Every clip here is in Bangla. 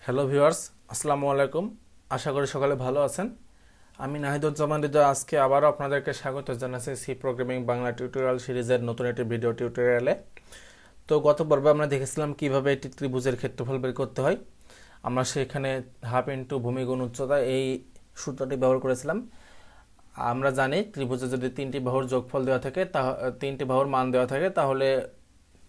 হ্যালো ভিউয়ার্স, আসসালামু আলাইকুম। আশা করি সকালে ভালো আছেন। আমি নাহিদুজ্জামান হৃদয় আজকে আবারও আপনাদেরকে স্বাগত জানাচ্ছি সি প্রোগ্রামিং বাংলা টিউটোরিয়াল সিরিজের নতুন একটি ভিডিও টিউটোরিয়ালে। তো গত পর্বে আমরা দেখেছিলাম কিভাবে একটি ত্রিভুজের ক্ষেত্রফল বের করতে হয়। আমরা সেখানে হাফ ইন্টু ভূমি গুণ উচ্চতা এই সূত্রটি ব্যবহার করেছিলাম। আমরা জানি ত্রিভুজে যদি তিনটি বাহুর যোগফল দেওয়া থাকে, তিনটি বাহুর মান দেওয়া থাকে, তাহলে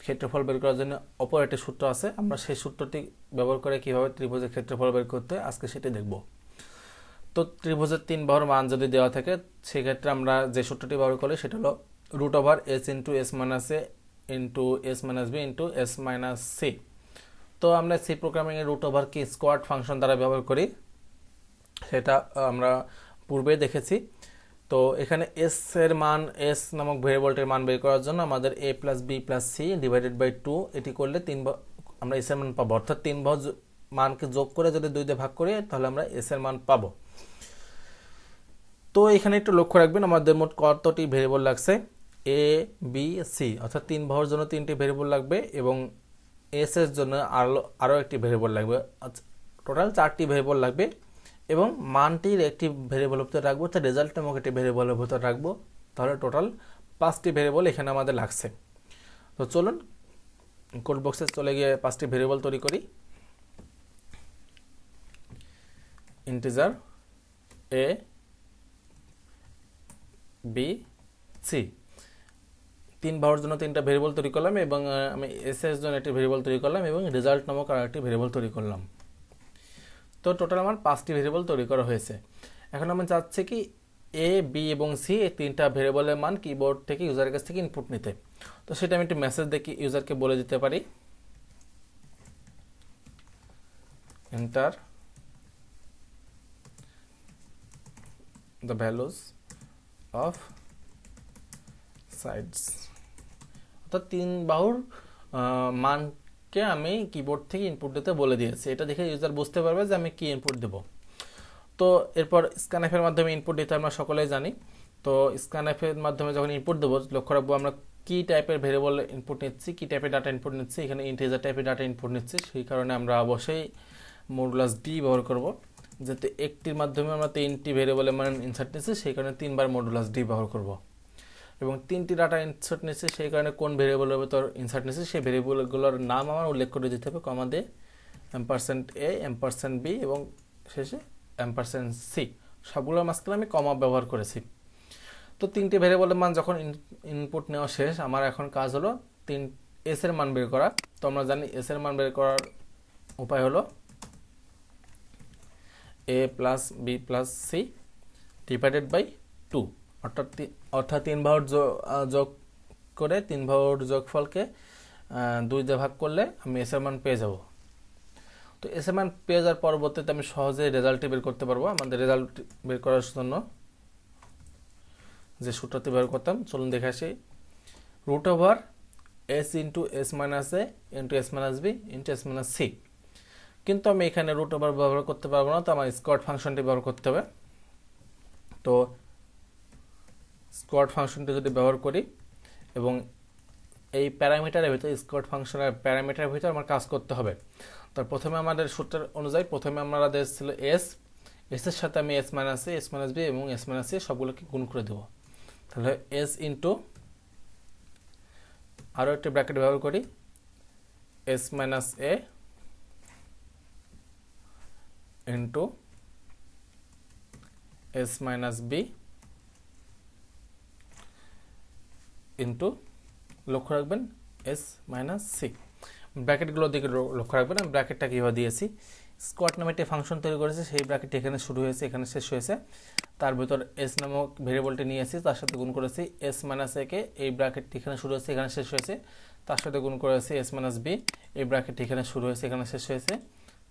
ক্ষেত্রফল বের করার জন্য অপর একটি সূত্র আছে। আমরা সেই সূত্রটি ব্যবহার করে কিভাবে ত্রিভুজের ক্ষেত্রফল বের করতে হয় আজকে সেটি দেখব। তো ত্রিভুজের তিন বাহুর মান যদি দেওয়া থাকে, সেক্ষেত্রে আমরা যে সূত্রটি ব্যবহার করি সেটা হলো root over S into S minus A into S minus B into S minus C. তো আমরা সি প্রোগ্রামিংয়ের রুট ওভার কি স্কোয়াড ফাংশন দ্বারা ব্যবহার করি, সেটা আমরা পূর্বে দেখেছি। তো এখানে এস এর মান, এস নামক ভেরিয়েবলটির মান বের করার জন্য আমাদের A plus B plus C divided by 2 এটি করলে আমরা এস এর মান পাবো। অর্থাৎ তিন বাহু মানকে যোগ করে যদি 2 দিয়ে ভাগ করি তাহলে আমরা এস এর মান পাবো। তো এখানে একটু লক্ষ্য রাখবেন আমাদের মোট কতটি ভেরিয়েবল লাগছে। এ বি সি অর্থাৎ তিন বাহুর জন্য তিনটি ভেরিয়েবল লাগবে এবং এস এর জন্য আরও একটি ভেরিয়েবল লাগবে। টোটাল 4টি ভেরিয়েবল লাগবে এবং মানটির একটি ভেরিয়েবলের ভিতরে রাখবো, অর্থাৎ রেজাল্ট নামক একটি ভেরিয়েবলের ভিতরে রাখবো। তাহলে টোটাল 5টি ভেরিয়েবল এখানে আমাদের লাগছে। তো চলুন কোড বক্সে চলে গিয়ে 5টি ভেরিয়েবল তৈরি করি। ইন্টিজার এ বি সি, তিন বাহুর জন্য তিনটা ভেরিয়েবল তৈরি করলাম এবং আমি এস এর জন্য একটি ভেরিয়েবল তৈরি করলাম এবং রেজাল্ট নামক আর একটি ভেরিয়েবল তৈরি করলাম। তো টোটাল আমার 5টি ভেরিয়েবল তৈরি করা হয়েছে। এখন আমি চাচ্ছি কি এ বি এবং সি এই তিনটা ভেরিয়েবলের মান কিবোর্ড থেকে ইউজারের কাছ থেকে ইনপুট নিতে। তো সেটা আমি একটি মেসেজ দেখি ইউজারকে বলে দিতে পারি, enter the values of sides. অর্থাৎ তিন বাহুর মানকে আমি কিবোর্ড থেকে ইনপুট দিতে বলে দিয়েছি। এটা দেখে ইউজার বুঝতে পারবে যে আমি কি ইনপুট দেব। তো এরপর স্ক্যানএফের মাধ্যমে ইনপুট দিতে আমরা সকলেই জানি। তো স্ক্যানএফের মাধ্যমে যখন ইনপুট দেবো, লক্ষ্য রাখবো আমরা কি টাইপের ভেরিয়েবল ইনপুট নিচ্ছি, কি টাইপের ডাটা ইনপুট নিচ্ছি। এখানে ইন্টিজার টাইপের ডাটা ইনপুট নিচ্ছি, সেই কারণে আমরা অবশ্যই মডুলাস ডি ব্যবহার করব। যাতে একটির মাধ্যমে আমরা 3টি ভেরিয়েবলের মান ইনসার্ট নিচ্ছি, সেই কারণে 3বার মডুলাস ডি ব্যবহার করব। এবং 3টি ডাটা ইনসার্ট নিচ্ছি, সেই কারণে কোন ভেরিয়েবলের ভিতর ইনসার্ট নিচ্ছি সেই ভেরিয়েবলগুলোর নাম আমার উল্লেখ করে দিতে হবে, কমা দিয়ে এম্পারসেন্ট এ, এম্পারসেন্ট বি এবং শেষে এম্পারসেন্ট সি। সবগুলোর মাঝখানে আমি কমা ব্যবহার করেছি। তো 3টি ভেরিয়েবলের মান যখন ইনপুট নেওয়া শেষ, আমার এখন কাজ হলো এস এর মান বের করা। তো আমরা জানি এস এর মান বের করার উপায় হলো A plus B plus C divided by 2। অর্থাৎ 3 বাহুর যোগ করে 3 বাহুর যোগফলকে 2 দিয়ে ভাগ করলে আমি এস এর মান পেয়ে যাব। তো এস এর মান পেয়ে যাওয়ার পরবর্তীতে আমি সহজে রেজাল্টটি বের করতে পারবো। আমাদের রেজাল্ট বের করার জন্য যে সূত্রটি ব্যবহার করতাম, চলুন দেখে আসি। Root over S into S minus A into S minus B into S minus C. কিন্তু আমি এখানে রুট ওভার ব্যবহার করতে পারবো না, তো আমার স্কোয়াড ফাংশনটি ব্যবহার করতে হবে। তো স্কোয়াড ফাংশনটি যদি ব্যবহার করি এবং এই প্যারামিটারের ভিতরে স্কোয়াড ফাংশনের প্যারামিটারের ভিতরে আমার কাজ করতে হবে। তো প্রথমে আমাদের সূত্রের অনুযায়ী প্রথমে আমাদের ছিল এস, এস এর সাথে আমি এস মাইনাস এ, এস মাইনাস বি এবং এস মাইনাস সি সবগুলোকে গুণ করে দেবো। তাহলে এস ইন্টু আরও একটি ব্র্যাকেট ব্যবহার করি, S minus A into S minus B into, লক্ষ্য রাখবেন, এস মাইনাস সি। ব্র্যাকেটগুলোর দিকে লক্ষ্য রাখবেন। আমি ব্র্যাকেটটা কীভাবে দিয়েছি, স্কোয়াড নামে একটি ফাংশন তৈরি করেছে, সেই ব্র্যাকেটটি এখানে শুরু হয়েছে, এখানে শেষ হয়েছে। তার ভিতর এস নামক ভেরিয়েবলটি নিয়েছি, তার সাথে গুণ করেছি এস মাইনাস এ কে, এই ব্র্যাকেটটি এখানে শুরু হয়েছে, এখানে শেষ হয়েছে। তার সাথে গুণ করেছি এস মাইনাস বি, এই ব্র্যাকেটটি এখানে শুরু হয়েছে, এখানে শেষ হয়েছে।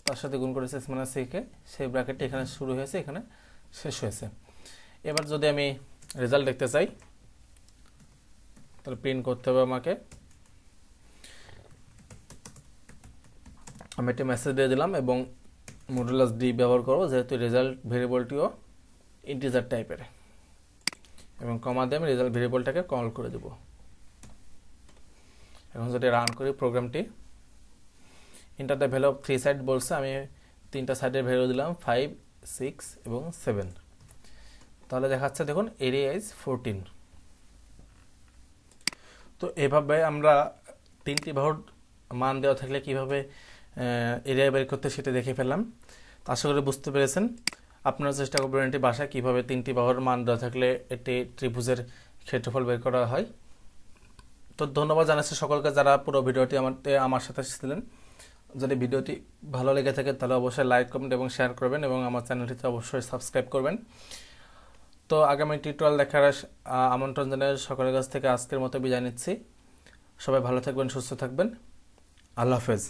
তার সাথে গুণ করেছি এস মাইনাস সি কে, সেই ব্র্যাকেটটি এখানে শুরু হয়েছে, এখানে শেষ হয়েছে। এবার যদি আমি রেজাল্ট দেখতে চাই, তাহলে প্রিন্ট করতে হবে আমাকে। আমি একটি মেসেজ দিয়ে দিলাম এবং মডুলাস ডি ব্যবহার করবো, যেহেতু রেজাল্ট ভেরিয়েবলটিও ইন্টিজার টাইপের, এবং কমা দিয়ে আমি রেজাল্ট ভেরিয়েবলটাকে কল করে দেব। এখন যদি রান করি প্রোগ্রামটি, enter the value of 3 side বলছে, আমি তিনটা সাইডের ভ্যালু দিলাম 5, 6 এবং 7। তাহলে দেখাচ্ছে দেখুন এরিয়া ইজ 14। তো এভাবে আমরা তিনটি বাহুর মান দেওয়া থাকলে কিভাবে এরিয়া বের করতে সেটা দেখে ফেললাম। আশা করি বুঝতে পেরেছেন। আপনারা চেষ্টা করবেন এটি বাসায় কীভাবে তিনটি বাহুর মান দেওয়া থাকলে একটি ত্রিভুজের ক্ষেত্রফল বের করা হয়। তো ধন্যবাদ জানাচ্ছি সকলকে যারা পুরো ভিডিওটি আমার সাথে ছিলেন। যদি ভিডিওটি ভালো লেগে থাকে তাহলে অবশ্যই লাইক, কমেন্ট এবং শেয়ার করবেন এবং আমার চ্যানেলটিতে অবশ্যই সাবস্ক্রাইব করবেন। তো আগামী টিউটোরিয়াল দেখার আমন্ত্রণ জানিয়ে সকলের কাছ থেকে আজকের মতো বিদায় নিচ্ছি। সবাই ভালো থাকবেন, সুস্থ থাকবেন। আল্লাহ হাফেজ।